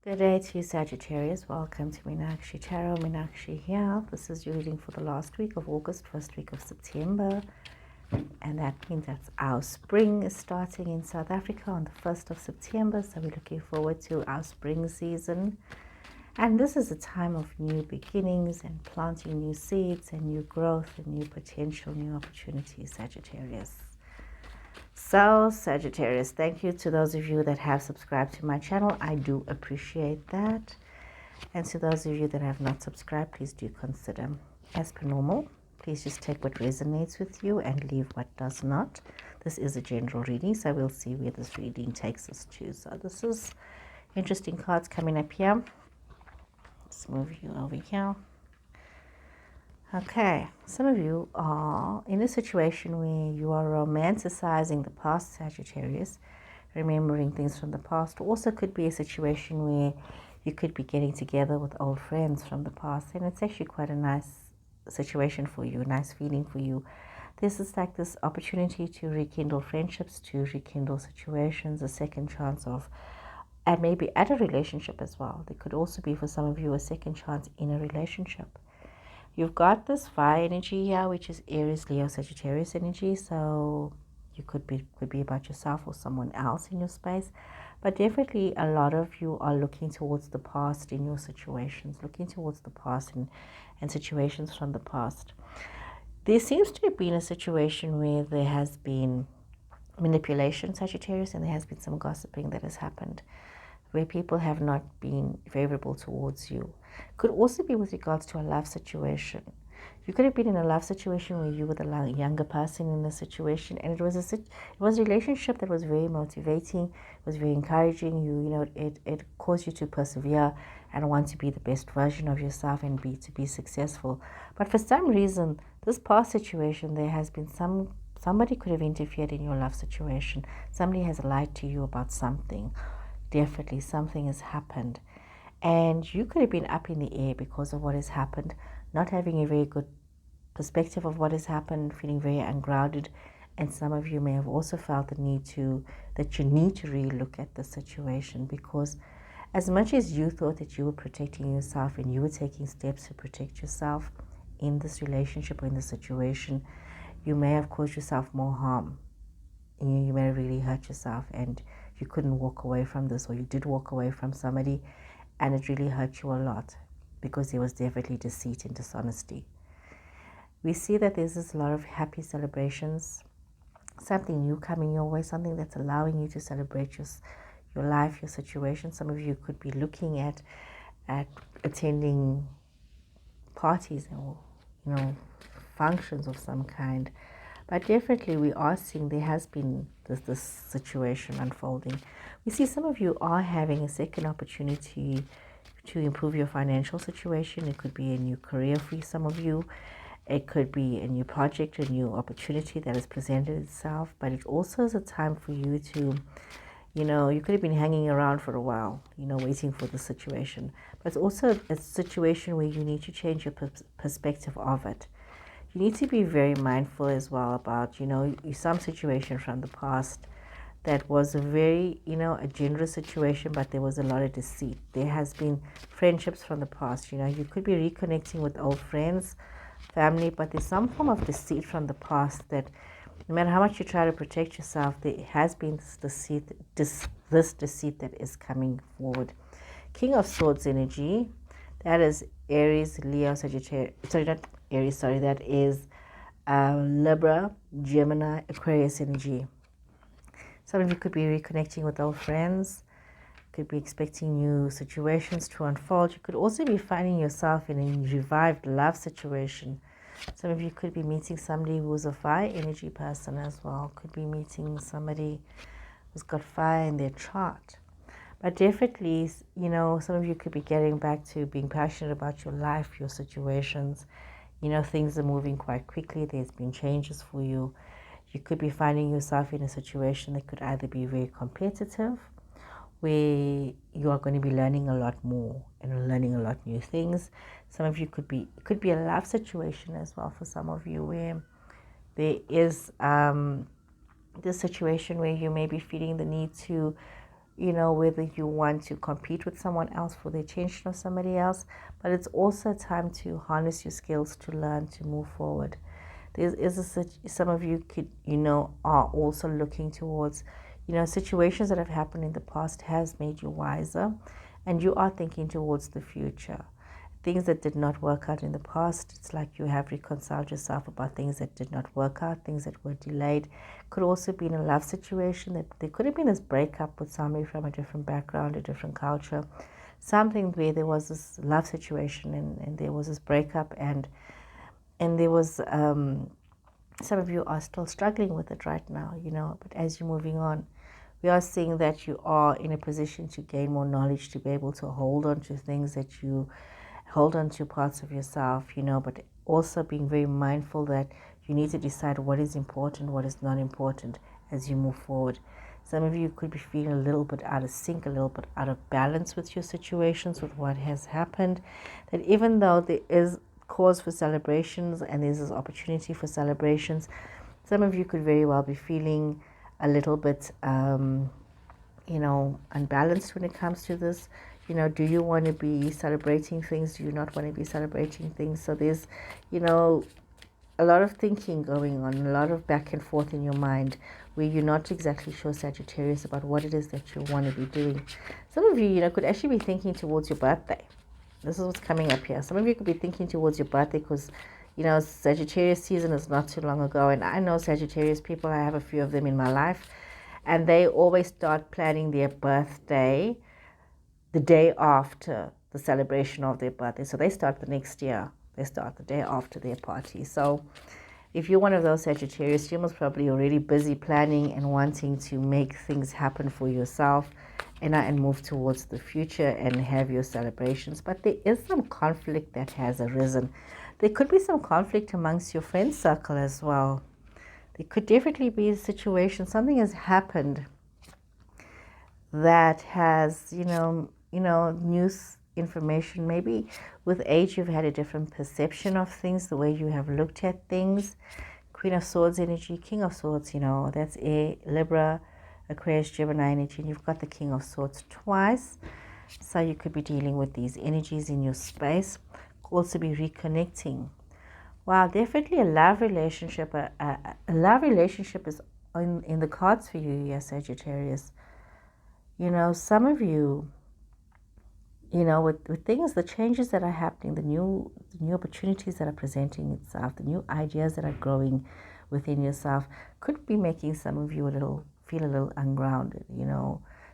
Good day to you, Sagittarius. Welcome to Meenakshi Tarot. Meenakshi here. This is your reading for the last week of August, first week of September. And that means that our spring is starting in South Africa on the 1st of September. So we're looking forward to our spring season. And this is a time of new beginnings and planting new seeds and new growth and new potential, new opportunities, Sagittarius. So Sagittarius, thank you to those of you that have subscribed to my channel. I do appreciate that. And to those of you that have not subscribed, please do consider. As per normal, please just take what resonates with you and leave what does not. This is a general reading, so we'll see where this reading takes us to. So this is interesting cards coming up here. Let's move you over here. Okay, some of you are in a situation where you are romanticizing the past, Sagittarius, remembering things from the past. Also could be a situation where you could be getting together with old friends from the past, and it's actually quite a nice situation for you, a nice feeling for you. This is like this opportunity to rekindle friendships, to rekindle situations, a second chance of, and maybe at a relationship as well. There could also be for some of you a second chance in a relationship. You've got this fire energy here, which is Aries, Leo, Sagittarius energy. So you could be about yourself or someone else in your space. But definitely a lot of you are looking towards the past in your situations, looking towards the past and situations from the past. There seems to have been a situation where there has been manipulation, Sagittarius, and there has been some gossiping that has happened, where people have not been favorable towards you. Could also be with regards to a love situation. You could have been in a love situation where you were the younger person in the situation, and it was a relationship that was very motivating, it was very encouraging you. It caused you to persevere and want to be the best version of yourself and to be successful. But for some reason, this past situation, there has been somebody could have interfered in your love situation. Somebody has lied to you about something. Definitely something has happened, and you could have been up in the air because of what has happened, not having a very good perspective of what has happened, feeling very ungrounded. And some of you may have also felt that you need to really look at the situation, because as much as you thought that you were protecting yourself and you were taking steps to protect yourself in this relationship or in this situation, you may have caused yourself more harm. You may have really hurt yourself, and you couldn't walk away from this, or you did walk away from somebody and it really hurt you a lot because there was definitely deceit and dishonesty. We see that there's a lot of happy celebrations, something new coming your way, something that's allowing you to celebrate your life, your situation. Some of you could be looking at attending parties or functions of some kind. But definitely we are seeing there has been this situation unfolding. We see some of you are having a second opportunity to improve your financial situation. It could be a new career for some of you. It could be a new project, a new opportunity that has presented itself. But it also is a time for you to, you could have been hanging around for a while, waiting for the situation. But it's also a situation where you need to change your perspective of it. You need to be very mindful as well about, some situation from the past that was a very, a generous situation, but there was a lot of deceit. There has been friendships from the past, you could be reconnecting with old friends, family, but there's some form of deceit from the past that no matter how much you try to protect yourself, there has been this deceit that is coming forward. King of Swords energy, that is Aries, Leo, Sagittarius, that is Libra, Gemini, Aquarius energy. Some of you could be reconnecting with old friends, could be expecting new situations to unfold. You could also be finding yourself in a revived love situation. Some of you could be meeting somebody who's a fire energy person as well. Could be meeting somebody who's got fire in their chart. But definitely, some of you could be getting back to being passionate about your life, your situations. Things are moving quite quickly. There's been changes for you. You could be finding yourself in a situation that could either be very competitive, where you are going to be learning a lot more and learning a lot new things. Some of you could be a love situation as well for some of you, where there is this situation where you may be feeling the need to whether you want to compete with someone else for the attention of somebody else, but it's also a time to harness your skills, to learn, to move forward. Some of you could, are also looking towards, situations that have happened in the past has made you wiser, and you are thinking towards the future. Things that did not work out in the past, it's like you have reconciled yourself about things that did not work out, things that were delayed. Could also be in a love situation, that there could have been this breakup with somebody from a different background, a different culture, something where there was this love situation and there was this breakup, and there was some of you are still struggling with it right now, but as you're moving on, we are seeing that you are in a position to gain more knowledge, to be able to hold on to things, that you hold on to parts of yourself, but also being very mindful that you need to decide what is important, what is not important as you move forward. Some of you could be feeling a little bit out of sync, a little bit out of balance with your situations, with what has happened, that even though there is cause for celebrations and there's this opportunity for celebrations, some of you could very well be feeling a little bit unbalanced when it comes to this. Do you want to be celebrating things? Do you not want to be celebrating things? So there's, a lot of thinking going on, a lot of back and forth in your mind, where you're not exactly sure, Sagittarius, about what it is that you want to be doing. Some of you, could actually be thinking towards your birthday. This is what's coming up here. Some of you could be thinking towards your birthday because, Sagittarius season is not too long ago. And I know Sagittarius people, I have a few of them in my life. And they always start planning their birthday the day after the celebration of their birthday. So they start the next year. They start the day after their party. So if you're one of those Sagittarius, you're most probably already busy planning and wanting to make things happen for yourself and move towards the future and have your celebrations. But there is some conflict that has arisen. There could be some conflict amongst your friend circle as well. There could definitely be a situation, something has happened that has, news information. Maybe with age you've had a different perception of things, the way you have looked at things. Queen of Swords energy, King of Swords, that's a Libra, Aquarius, Gemini energy, and you've got the King of Swords twice. So you could be dealing with these energies in your space. Could also be reconnecting. Wow, definitely a love relationship. A love relationship is in the cards for you, yes, Sagittarius. Some of you, with things, the changes that are happening, the new opportunities that are presenting itself, the new ideas that are growing within yourself, could be making some of you feel a little ungrounded.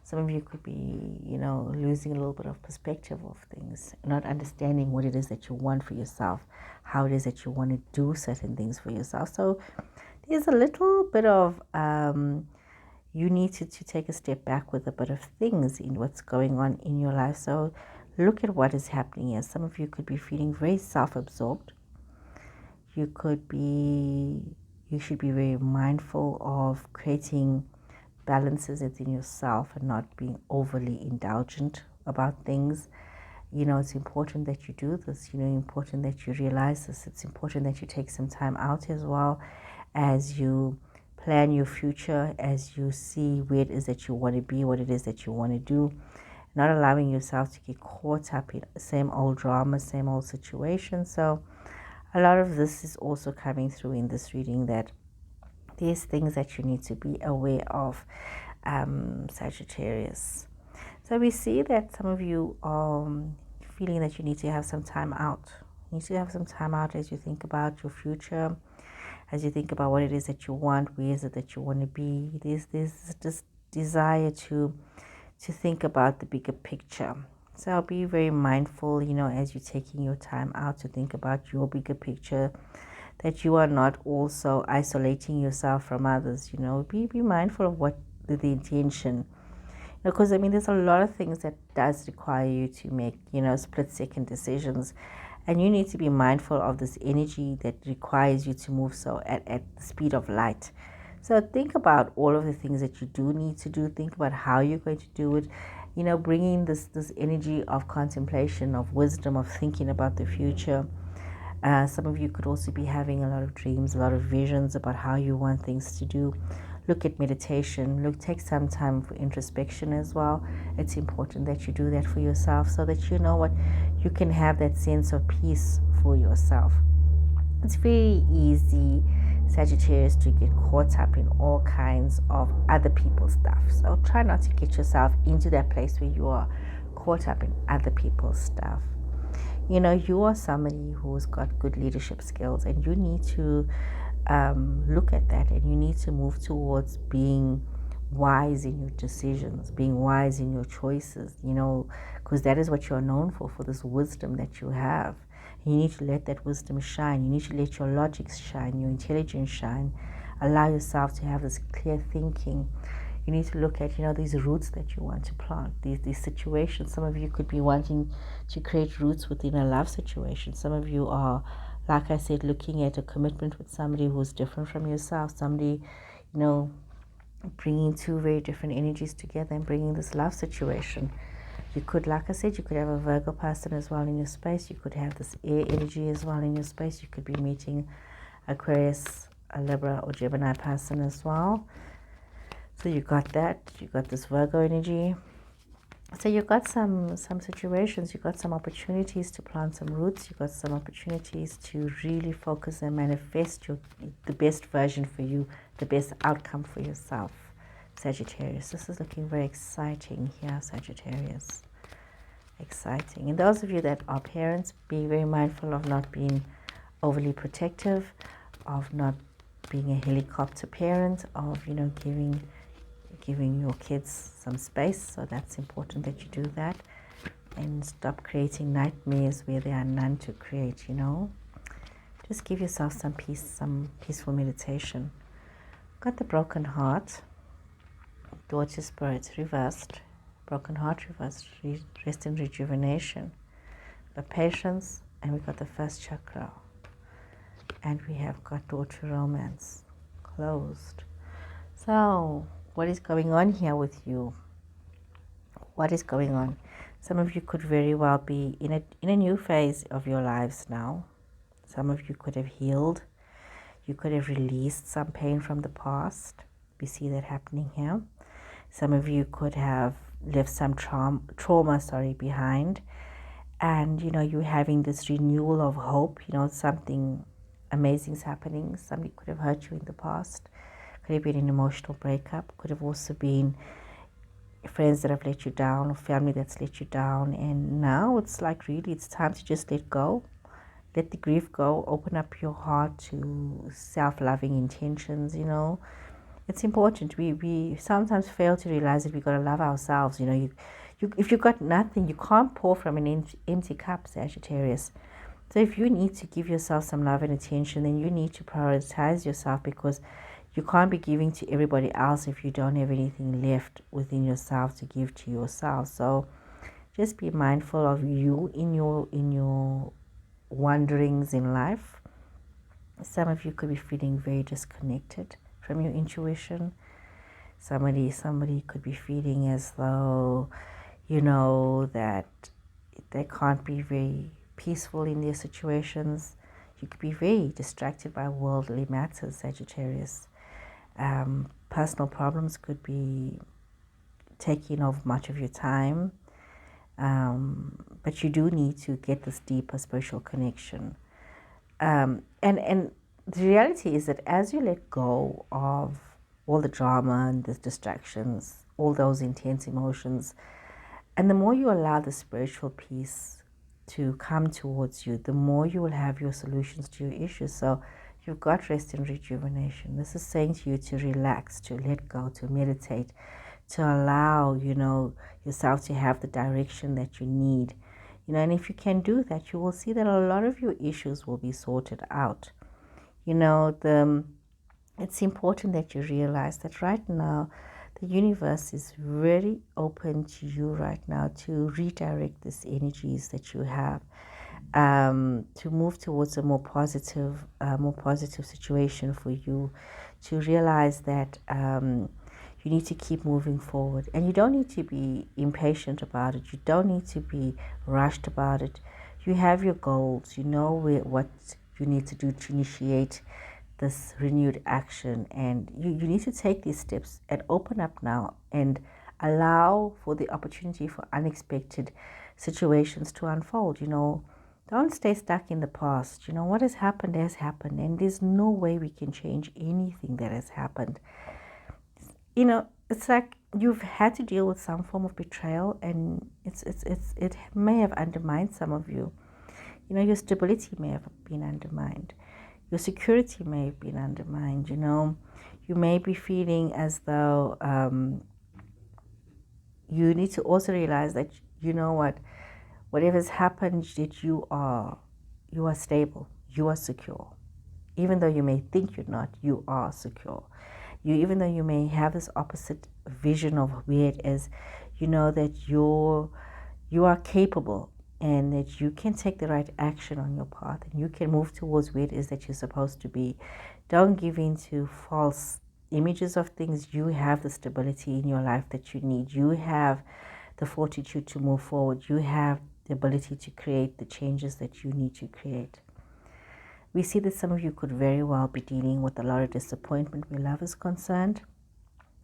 Some of you could be, losing a little bit of perspective of things, not understanding what it is that you want for yourself, how it is that you want to do certain things for yourself. So there's a little bit of you need to take a step back with a bit of things in what's going on in your life. So look at what is happening here. Some of you could be feeling very self-absorbed. You should be very mindful of creating balances within yourself and not being overly indulgent about things. It's important that you do this, important that you realize this. It's important that you take some time out as well as you plan your future, as you see where it is that you want to be, what it is that you want to do, not allowing yourself to get caught up in the same old drama, same old situation. So a lot of this is also coming through in this reading, that there's things that you need to be aware of, Sagittarius. So we see that some of you are feeling that you need to have some time out. You need to have some time out as you think about your future, as you think about what it is that you want, where is it that you want to be. There's this desire to think about the bigger picture. So be very mindful, as you're taking your time out to think about your bigger picture, that you are not also isolating yourself from others. Be mindful of what the intention. Because there's a lot of things that does require you to make, split-second decisions. And you need to be mindful of this energy that requires you to move so at the speed of light. So think about all of the things that you do need to do. Think about how you're going to do it. Bringing this energy of contemplation, of wisdom, of thinking about the future. Some of you could also be having a lot of dreams, a lot of visions about how you want things to do. look at meditation, take some time for introspection as well. It's important that you do that for yourself so that you know what, you can have that sense of peace for yourself. It's very easy, Sagittarius, to get caught up in all kinds of other people's stuff. So try not to get yourself into that place where you are caught up in other people's stuff. You know, you are somebody who's got good leadership skills, and you need to look at that, and you need to move towards being wise in your decisions, being wise in your choices, you know, because that is what you're known for this wisdom that you have. You need to let that wisdom shine. You need to let your logic shine, your intelligence shine. Allow yourself to have this clear thinking. You need to look at, you know, these roots that you want to plant, these situations. Some of you could be wanting to create roots within a love situation. Some of you are, like I said, looking at a commitment with somebody who's different from yourself. Somebody, you know, bringing two very different energies together and bringing this love situation. You could, like I said, you could have a Virgo person as well in your space. You could have this air energy as well in your space. You could be meeting Aquarius, a Libra, or Gemini person as well. So you got that. You got this Virgo energy. So you got some situations. You got some opportunities to plant some roots. You got some opportunities to really focus and manifest the best version for you, the best outcome for yourself, Sagittarius. This is looking very exciting here, Sagittarius. Exciting. And those of you that are parents, be very mindful of not being overly protective, of not being a helicopter parent, of, you know, giving your kids some space. So that's important that you do that, and stop creating nightmares where there are none to create, you know. Just give yourself some peace, some peaceful meditation. Got the broken heart, daughter spirit reversed, broken heart reversed, rest and rejuvenation. The patience, and we got the first chakra, and we have got daughter romance closed. So what is going on here with you? What is going on? Some of you could very well be in a new phase of your lives now. Some of you could have healed. You could have released some pain from the past. We see that happening here. Some of you could have left some trauma behind. And, you know, you're having this renewal of hope. You know, something amazing is happening. Somebody could have hurt you in the past. Could have been an emotional breakup. Could have also been friends that have let you down, or family that's let you down. And now it's like, really, it's time to just let go. Let the grief go. Open up your heart to self-loving intentions, you know. It's important. We sometimes fail to realize that we got to love ourselves. You know, if you got nothing, you can't pour from an empty cup, Sagittarius. So if you need to give yourself some love and attention, then you need to prioritize yourself, because you can't be giving to everybody else if you don't have anything left within yourself to give to yourself. So just be mindful of you in your wanderings in life. Some of you could be feeling very disconnected from your intuition. Somebody could be feeling as though, you know, that they can't be very peaceful in their situations. You could be very distracted by worldly matters, Sagittarius. Personal problems could be taking up much of your time. But you do need to get this deeper spiritual connection. And the reality is that as you let go of all the drama and the distractions, all those intense emotions, and the more you allow the spiritual peace to come towards you, the more you will have your solutions to your issues. So you've got rest and rejuvenation. This is saying to you to relax, to let go, to meditate, to allow, you know, yourself to have the direction that you need. You know, and if you can do that, you will see that a lot of your issues will be sorted out. You know, it's important that you realize that right now, the universe is very open to you right now to redirect these energies that you have, to move towards a more positive situation for you, to realize that you need to keep moving forward, and you don't need to be impatient about it. You don't need to be rushed about it. You have your goals. You know what you need to do to initiate this renewed action, and you need to take these steps and open up now and allow for the opportunity for unexpected situations to unfold. Don't stay stuck in the past. What has happened, and there's no way we can change anything that has happened. It's like you've had to deal with some form of betrayal, and it may have undermined some of you. Your stability may have been undermined. Your security may have been undermined. You may be feeling as though you need to also realize that, whatever's happened, that you are stable, you are secure. Even though you may think you're not, you are secure. Even though you may have this opposite vision of where it is, that you are capable, and that you can take the right action on your path, and you can move towards where it is that you're supposed to be. Don't give in to false images of things. You have the stability in your life that you need. You have the fortitude to move forward. You have the ability to create the changes that you need to create. We see that some of you could very well be dealing with a lot of disappointment where love is concerned.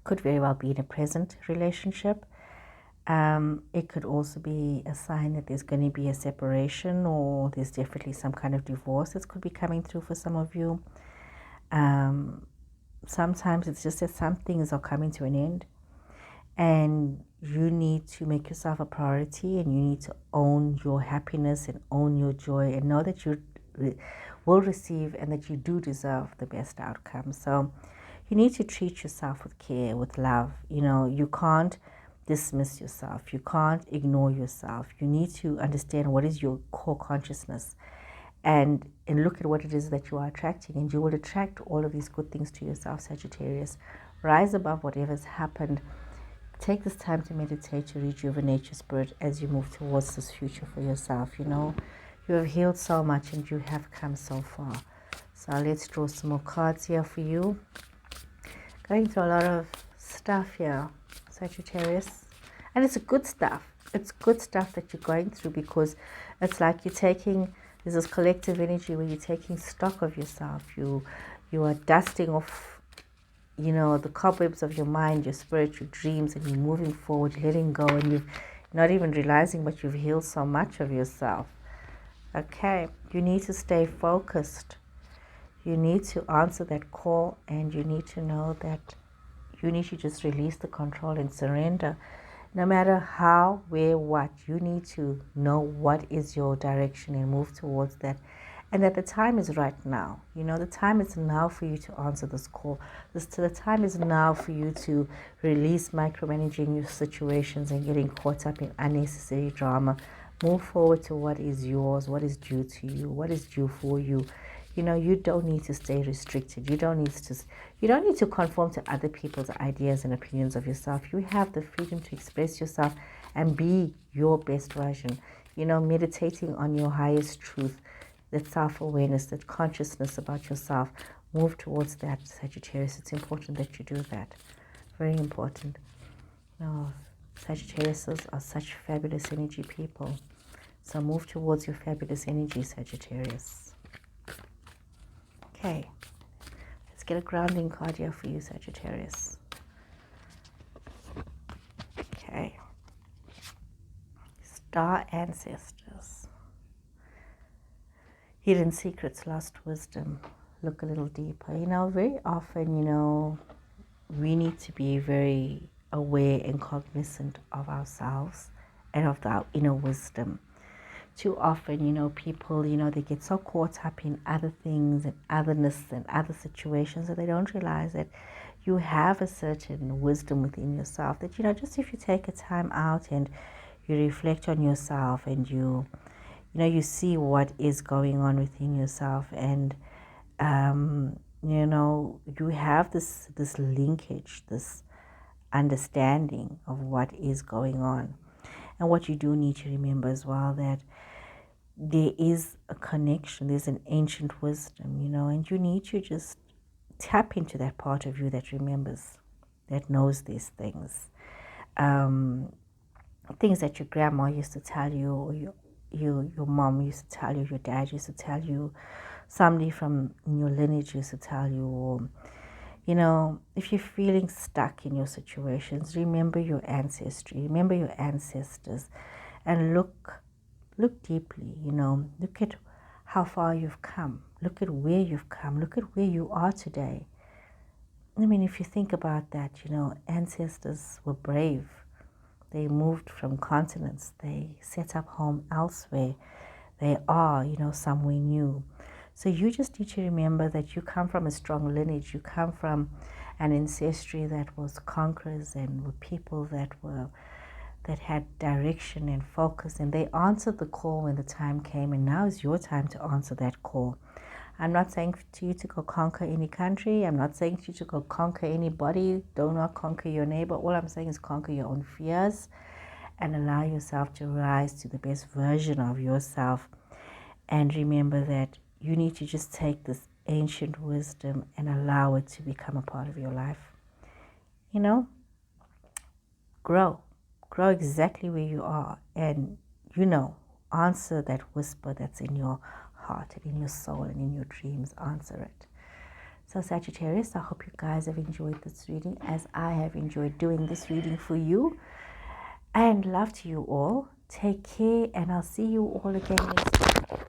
Could very well be in a present relationship. It could also be a sign that there's going to be a separation, or there's definitely some kind of divorce that could be coming through for some of you. Sometimes it's just that some things are coming to an end, and you need to make yourself a priority, and you need to own your happiness and own your joy, and know that you will receive and that you do deserve the best outcome. So you need to treat yourself with care, with love. You can't dismiss yourself. You can't ignore yourself. You need to understand what is your core consciousness, and look at what it is that you are attracting, and you will attract all of these good things to yourself, Sagittarius. Rise above whatever's happened. Take this time to meditate, to rejuvenate your spirit as you move towards this future for yourself. You have healed so much, and you have come so far. So let's draw some more cards here for you. Going through a lot of stuff here, Sagittarius. And it's good stuff. It's good stuff that you're going through, because it's like you're taking, there's this collective energy where you're taking stock of yourself. You are dusting off, the cobwebs of your mind, your spirit, your dreams, and you're moving forward, letting go, and you're not even realizing, but you've healed so much of yourself. Okay, you need to stay focused. You need to answer that call, and you need to know that you need to just release the control and surrender. No matter how, where, what, you need to know what is your direction and move towards that. And that the time is right now. The time is now for you to answer this call. The time is now for you to release micromanaging your situations and getting caught up in unnecessary drama. Move forward to what is yours, what is due to you, what is due for you. You don't need to stay restricted. You don't need to conform to other people's ideas and opinions of yourself. You have the freedom to express yourself and be your best version. Meditating on your highest truth, that self-awareness, that consciousness about yourself. Move towards that, Sagittarius. It's important that you do that. Very important. Sagittarius are such fabulous energy people. So move towards your fabulous energy, Sagittarius. Okay. Let's get a grounding card here for you, Sagittarius. Okay. Star Ancestors. Hidden secrets, lost wisdom. Look a little deeper. Very often, we need to be very aware and cognizant of ourselves and of our inner wisdom. Too often, people, they get so caught up in other things and otherness and other situations that they don't realize that you have a certain wisdom within yourself that, just if you take a time out and you reflect on yourself and you see what is going on within yourself, and you have this linkage, this understanding of what is going on. And what you do need to remember as well, that there is a connection, there's an ancient wisdom, and you need to just tap into that part of you that remembers, that knows these things. Things that your grandma used to tell you, or your mom used to tell you, your dad used to tell you. somebody from your lineage used to tell you, or, you know, if you're feeling stuck in your situations, remember your ancestry, remember your ancestors, and look deeply, you know, look at how far you've come, look at where you've come, look at where you are today. I mean, if you think about that, you know, ancestors were brave. They moved from continents. They set up home elsewhere. They are, you know, somewhere new. So you just need to remember that you come from a strong lineage. You come from an ancestry that was conquerors and were people that had direction and focus, and they answered the call when the time came, and now is your time to answer that call. I'm not saying to you to go conquer any country. I'm not saying to you to go conquer anybody. Do not conquer your neighbor. All I'm saying is conquer your own fears and allow yourself to rise to the best version of yourself. And remember that you need to just take this ancient wisdom and allow it to become a part of your life. You know, grow exactly where you are, and, you know, answer that whisper that's in your heart and in your soul and in your dreams. Answer it. So Sagittarius, I hope you guys have enjoyed this reading as I have enjoyed doing this reading for you. And love to you all. Take care, and I'll see you all again next time.